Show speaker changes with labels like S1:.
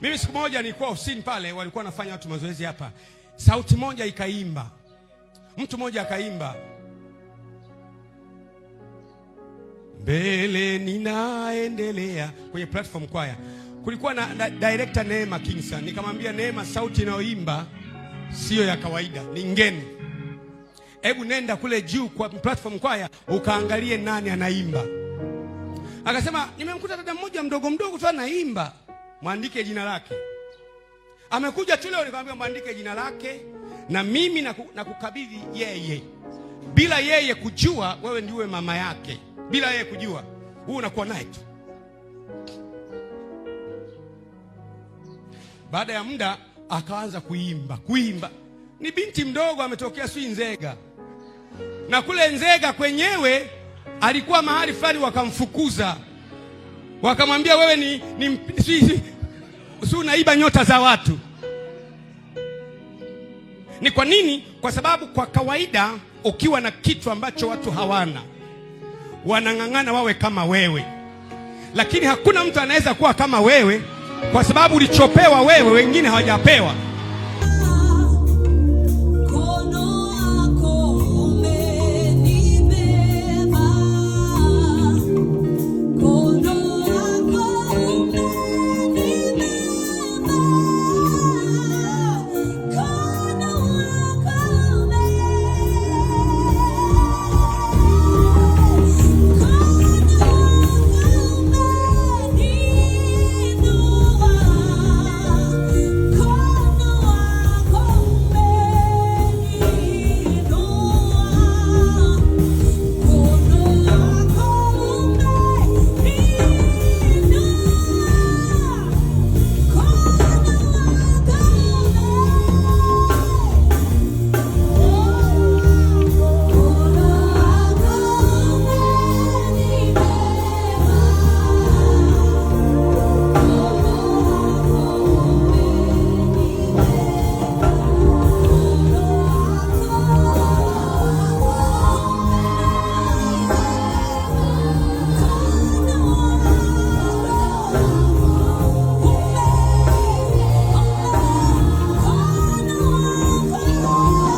S1: Mimi siku moja nilikuwa ofisini pale, walikuwa wanafanya watu mazoezi hapa. Sauti moja ikaimba. Mtu mmoja akaimba, mbele ninaendelea, kwenye platform kwaya. Kulikuwa na director Neema Kingson. Nikamwambia Neema, sauti inayoimba sio ya kawaida, ni ngeni. Hebu nenda kule juu kwa platform kwaya ukaangalie nani anaimba. Akasema, nimemkuta dada mmoja mdogo mdogo tu anaimba, mwandike jina lake. Amekuja tu leo, nikamwambia mwandike jina lake na mimi na kukabidhi yeye. Bila yeye kujua wewe ndiwe mama yake. Bila yeye kujua, wewe unakuwa naye tu. Baada ya muda akaanza kuimba. Ni binti mdogo ametokea Nzega. Na kule Nzega kwenyewe alikuwa mahali fulani, wakamfukuza. Wakamwambia wewe ni unaiba nyota za watu. Ni kwa nini? Kwa sababu kwa kawaida ukiwa na kitu ambacho watu hawana, wanang'ang'ana wawe kama wewe. Lakini hakuna mtu anaweza kuwa kama wewe, kwa sababu ulichopewa wewe wengine hawajapewa.